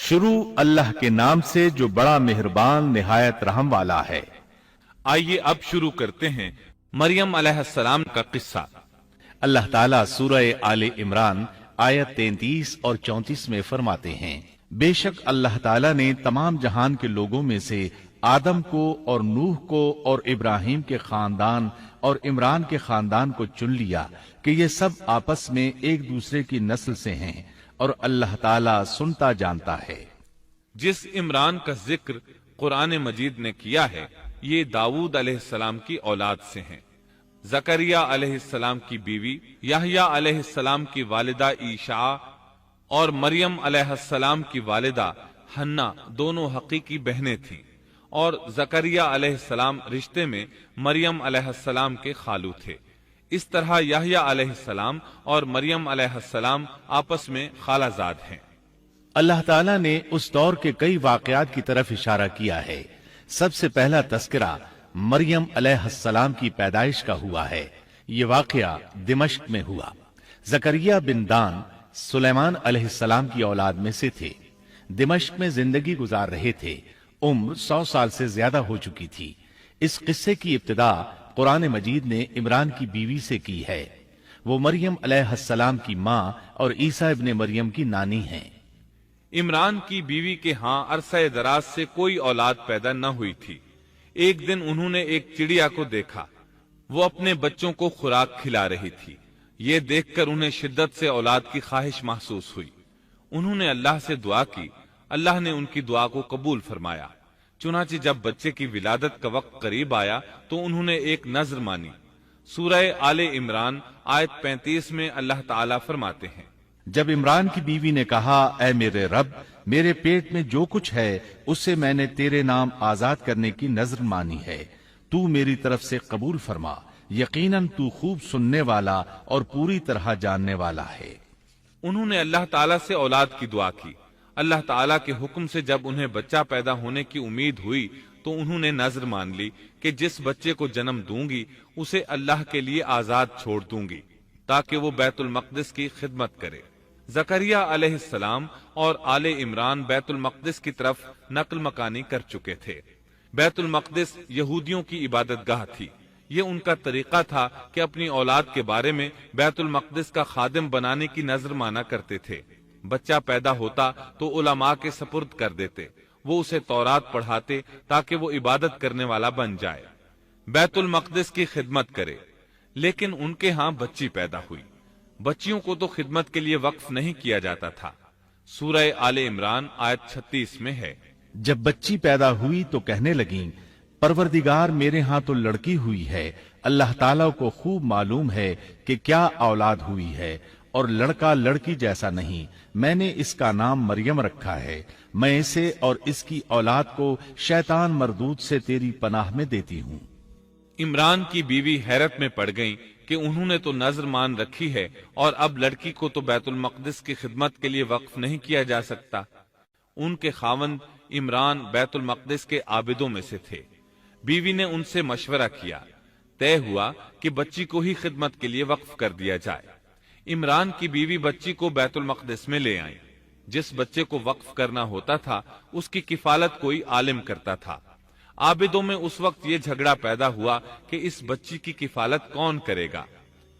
شروع اللہ کے نام سے جو بڑا مہربان نہایت رحم والا ہے۔ آئیے اب شروع کرتے ہیں مریم علیہ السلام کا قصہ۔ اللہ تعالیٰ سورہ آل عمران آیت 33 اور 34 میں فرماتے ہیں، بے شک اللہ تعالیٰ نے تمام جہان کے لوگوں میں سے آدم کو اور نوح کو اور ابراہیم کے خاندان اور عمران کے خاندان کو چن لیا کہ یہ سب آپس میں ایک دوسرے کی نسل سے ہیں، اور اللہ تعالیٰ سنتا جانتا ہے۔ جس عمران کا ذکر قرآن مجید نے کیا ہے یہ داؤد علیہ السلام کی اولاد سے ہیں۔ زکریا علیہ السلام کی بیوی یحییٰ علیہ السلام کی والدہ عیشا اور مریم علیہ السلام کی والدہ حنا دونوں حقیقی بہنیں تھیں، اور زکریا علیہ السلام رشتے میں مریم علیہ السلام کے خالو تھے۔ اس طرح یحییٰ علیہ السلام اور مریم علیہ السلام آپس میں خالہ زاد ہیں۔ اللہ تعالیٰ نے اس دور کے کئی واقعات کی طرف اشارہ کیا ہے۔ سب سے پہلا تذکرہ مریم علیہ السلام کی پیدائش کا ہوا ہے۔ یہ واقعہ دمشق میں ہوا۔ زکریا بن دان سلیمان علیہ السلام کی اولاد میں سے تھے۔ دمشق میں زندگی گزار رہے تھے۔ عمر 100 سال سے زیادہ ہو چکی تھی۔ اس قصے کی ابتدا قرآن مجید نے عمران کی بیوی سے کی ہے۔ وہ مریم علیہ السلام کی ماں اور عیسیٰ ابن مریم کی نانی ہیں۔ عمران کی بیوی کے ہاں عرصہ دراز سے کوئی اولاد پیدا نہ ہوئی تھی۔ ایک دن انہوں نے ایک چڑیا کو دیکھا، وہ اپنے بچوں کو خوراک کھلا رہی تھی۔ یہ دیکھ کر انہیں شدت سے اولاد کی خواہش محسوس ہوئی۔ انہوں نے اللہ سے دعا کی، اللہ نے ان کی دعا کو قبول فرمایا۔ چنانچہ جب بچے کی ولادت کا وقت قریب آیا تو انہوں نے ایک نذر مانی۔ سورہ آل عمران آیت 35 میں اللہ تعالیٰ فرماتے ہیں، جب عمران کی بیوی نے کہا، اے میرے رب، میرے پیٹ میں جو کچھ ہے اسے میں نے تیرے نام آزاد کرنے کی نذر مانی ہے، تو میری طرف سے قبول فرما، یقیناً تو خوب سننے والا اور پوری طرح جاننے والا ہے۔ انہوں نے اللہ تعالیٰ سے اولاد کی دعا کی۔ اللہ تعالیٰ کے حکم سے جب انہیں بچہ پیدا ہونے کی امید ہوئی تو انہوں نے نذر مان لی کہ جس بچے کو جنم دوں گی اسے اللہ کے لیے آزاد چھوڑ دوں گی تاکہ وہ بیت المقدس کی خدمت کرے۔ زکریا علیہ السلام اور آل عمران بیت المقدس کی طرف نقل مکانی کر چکے تھے۔ بیت المقدس یہودیوں کی عبادت گاہ تھی۔ یہ ان کا طریقہ تھا کہ اپنی اولاد کے بارے میں بیت المقدس کا خادم بنانے کی نذر مانا کرتے تھے۔ بچہ پیدا ہوتا تو علماء کے سپرد کر دیتے، وہ اسے تورات پڑھاتے تاکہ وہ عبادت کرنے والا بن جائے، بیت المقدس کی خدمت کرے۔ لیکن ان کے ہاں بچی پیدا ہوئی۔ بچیوں کو تو خدمت کے لیے وقف نہیں کیا جاتا تھا۔ سورہ آل عمران آیت 36 میں ہے، جب بچی پیدا ہوئی تو کہنے لگیں، پروردگار میرے ہاں تو لڑکی ہوئی ہے، اللہ تعالیٰ کو خوب معلوم ہے کہ کیا اولاد ہوئی ہے، اور لڑکا لڑکی جیسا نہیں، میں نے اس کا نام مریم رکھا ہے، میں اسے اور اس کی اولاد کو شیطان مردود سے تیری پناہ میں دیتی ہوں۔ عمران کی بیوی حیرت میں پڑ گئیں کہ انہوں نے تو نذر مان رکھی ہے اور اب لڑکی کو تو بیت المقدس کی خدمت کے لیے وقف نہیں کیا جا سکتا۔ ان کے خاوند عمران بیت المقدس کے عابدوں میں سے تھے۔ بیوی نے ان سے مشورہ کیا، طے ہوا کہ بچی کو ہی خدمت کے لیے وقف کر دیا جائے۔ عمران کی بیوی بچی کو بیت المقدس میں لے آئیں۔ جس بچے کو وقف کرنا ہوتا تھا اس کی کفالت کوئی عالم کرتا تھا۔ عابدوں میں اس وقت یہ جھگڑا پیدا ہوا کہ اس بچی کی کفالت کون کرے گا۔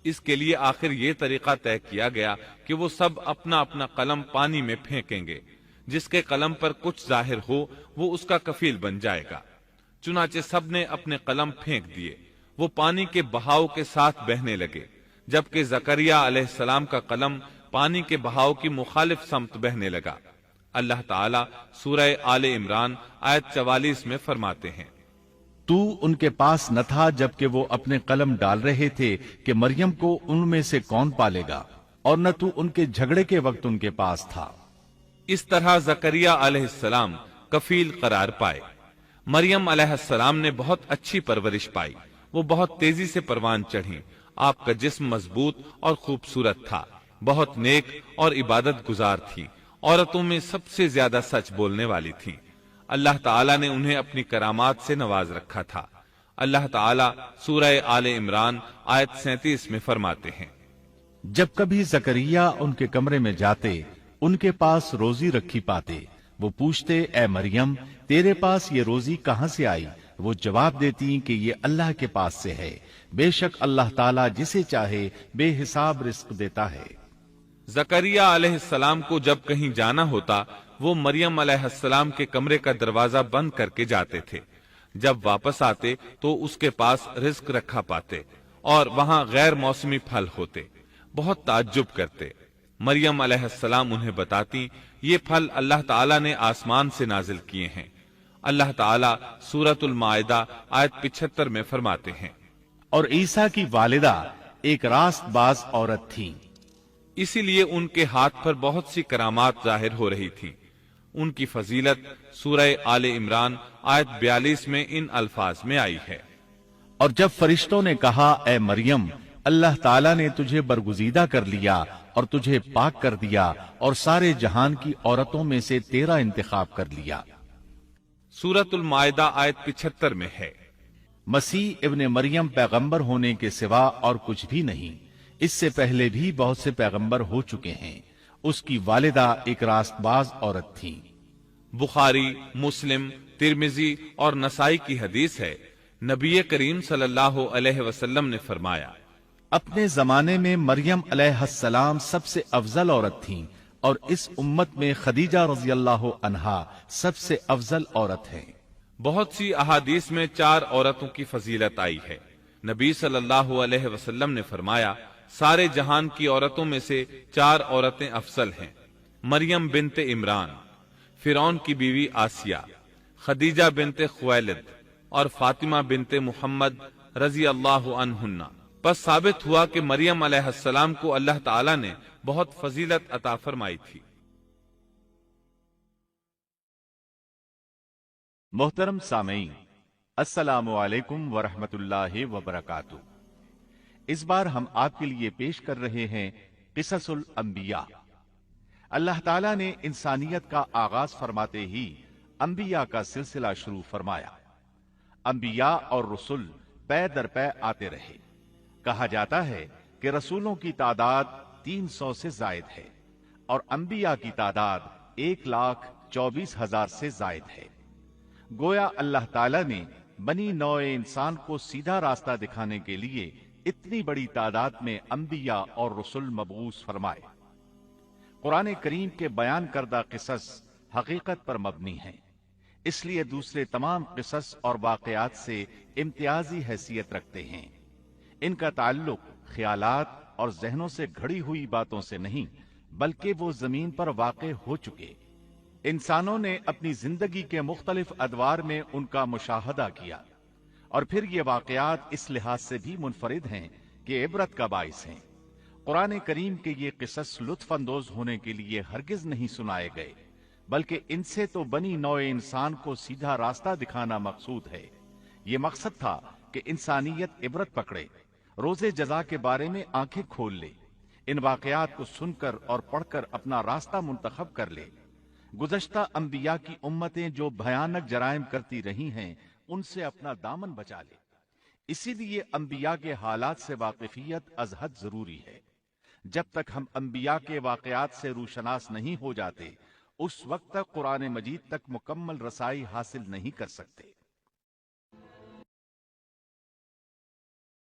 اس کے لیے آخر یہ طریقہ طے کیا گیا کہ وہ سب اپنا اپنا قلم پانی میں پھینکیں گے، جس کے قلم پر کچھ ظاہر ہو وہ اس کا کفیل بن جائے گا۔ چنانچہ سب نے اپنے قلم پھینک دیے، وہ پانی کے بہاؤ کے ساتھ بہنے لگے، جبکہ زکریا علیہ السلام کا قلم پانی کے بہاؤ کی مخالف سمت بہنے لگا۔ اللہ تعالیٰ سورہ آل عمران آیت 44 میں فرماتے ہیں، تو ان کے پاس نہ تھا جبکہ وہ اپنے قلم ڈال رہے تھے کہ مریم کو ان میں سے کون پالے گا، اور نہ تو ان کے جھگڑے کے وقت ان کے پاس تھا۔ اس طرح زکریا علیہ السلام کفیل قرار پائے۔ مریم علیہ السلام نے بہت اچھی پرورش پائی، وہ بہت تیزی سے پروان چڑھی۔ آپ کا جسم مضبوط اور خوبصورت تھا، بہت نیک اور عبادت گزار تھی، عورتوں میں سب سے زیادہ سچ بولنے والی تھی۔ اللہ تعالیٰ نے انہیں اپنی کرامات سے نواز رکھا تھا۔ اللہ تعالیٰ سورہ آل عمران آیت 37 میں فرماتے ہیں، جب کبھی زکریا ان کے کمرے میں جاتے ان کے پاس روزی رکھی پاتے، وہ پوچھتے اے مریم تیرے پاس یہ روزی کہاں سے آئی؟ وہ جواب دیتی کہ یہ اللہ کے پاس سے ہے، بے شک اللہ تعالیٰ جسے چاہے بے حساب رزق دیتا ہے۔ زکریا علیہ السلام کو جب کہیں جانا ہوتا وہ مریم علیہ السلام کے کمرے کا دروازہ بند کر کے جاتے تھے۔ جب واپس آتے تو اس کے پاس رزق رکھا پاتے اور وہاں غیر موسمی پھل ہوتے۔ بہت تعجب کرتے۔ مریم علیہ السلام انہیں بتاتی یہ پھل اللہ تعالیٰ نے آسمان سے نازل کیے ہیں۔ اللہ تعالیٰ سورۃ المائدہ آیت 75 میں فرماتے ہیں، اور عیسیٰ کی والدہ ایک راست باز عورت تھی، اسی لیے ان کے ہاتھ پر بہت سی کرامات ظاہر ہو رہی تھی۔ ان کی فضیلت سورہ آل عمران آیت 42 میں ان الفاظ میں آئی ہے، اور جب فرشتوں نے کہا اے مریم اللہ تعالیٰ نے تجھے برگزیدہ کر لیا اور تجھے پاک کر دیا اور سارے جہان کی عورتوں میں سے تیرا انتخاب کر لیا۔ سورۃ المائدہ آیت 75 میں ہے۔ مسیح ابن مریم پیغمبر ہونے کے سوا اور کچھ بھی نہیں، اس سے پہلے بھی بہت سے پیغمبر ہو چکے ہیں۔ اس کی والدہ ایک راست باز عورت تھی۔ بخاری، مسلم، ترمذی اور نسائی کی حدیث ہے، نبی کریم صلی اللہ علیہ وسلم نے فرمایا، اپنے زمانے میں مریم علیہ السلام سب سے افضل عورت تھیں اور اس امت میں خدیجہ رضی اللہ عنہا سب سے افضل عورت ہیں۔ بہت سی احادیث میں 4 عورتوں کی فضیلت آئی ہے۔ نبی صلی اللہ علیہ وسلم نے فرمایا سارے جہان کی عورتوں میں سے 4 عورتیں افضل ہیں، مریم بنت عمران، فرعون کی بیوی آسیہ، خدیجہ بنت خویلد اور فاطمہ بنت محمد رضی اللہ عنہن۔ بس ثابت ہوا کہ مریم علیہ السلام کو اللہ تعالیٰ نے بہت فضیلت عطا فرمائی تھی۔ محترم سامعین، السلام علیکم ورحمۃ اللہ وبرکاتہ۔ اس بار ہم آپ کے لیے پیش کر رہے ہیں قصص الانبیاء۔ اللہ تعالیٰ نے انسانیت کا آغاز فرماتے ہی انبیاء کا سلسلہ شروع فرمایا۔ انبیاء اور رسول پے در پے آتے رہے۔ کہا جاتا ہے کہ رسولوں کی تعداد 300 سے زائد ہے اور انبیاء کی تعداد 1,24,000 سے زائد ہے۔ گویا اللہ تعالیٰ نے بنی نوع انسان کو سیدھا راستہ دکھانے کے لیے اتنی بڑی تعداد میں انبیاء اور رسول مبعوث فرمائے۔ قرآن کریم کے بیان کردہ قصص حقیقت پر مبنی ہیں، اس لیے دوسرے تمام قصص اور واقعات سے امتیازی حیثیت رکھتے ہیں۔ ان کا تعلق خیالات اور ذہنوں سے گھڑی ہوئی باتوں سے نہیں، بلکہ وہ زمین پر واقع ہو چکے۔ انسانوں نے اپنی زندگی کے مختلف ادوار میں ان کا مشاہدہ کیا، اور پھر یہ واقعات اس لحاظ سے بھی منفرد ہیں کہ عبرت کا باعث ہیں۔ قرآن کریم کے یہ قصص لطف اندوز ہونے کے لیے ہرگز نہیں سنائے گئے، بلکہ ان سے تو بنی نوع انسان کو سیدھا راستہ دکھانا مقصود ہے۔ یہ مقصد تھا کہ انسانیت عبرت پکڑے، روز جزا کے بارے میں آنکھیں کھول لے، ان واقعات کو سن کر اور پڑھ کر اپنا راستہ منتخب کر لے۔ گزشتہ انبیاء کی امتیں جو بھیانک جرائم کرتی رہی ہیں ان سے اپنا دامن بچا لے۔ اسی لیے انبیاء کے حالات سے واقفیت از حد ضروری ہے۔ جب تک ہم انبیاء کے واقعات سے روشناس نہیں ہو جاتے اس وقت تک قرآن مجید تک مکمل رسائی حاصل نہیں کر سکتے۔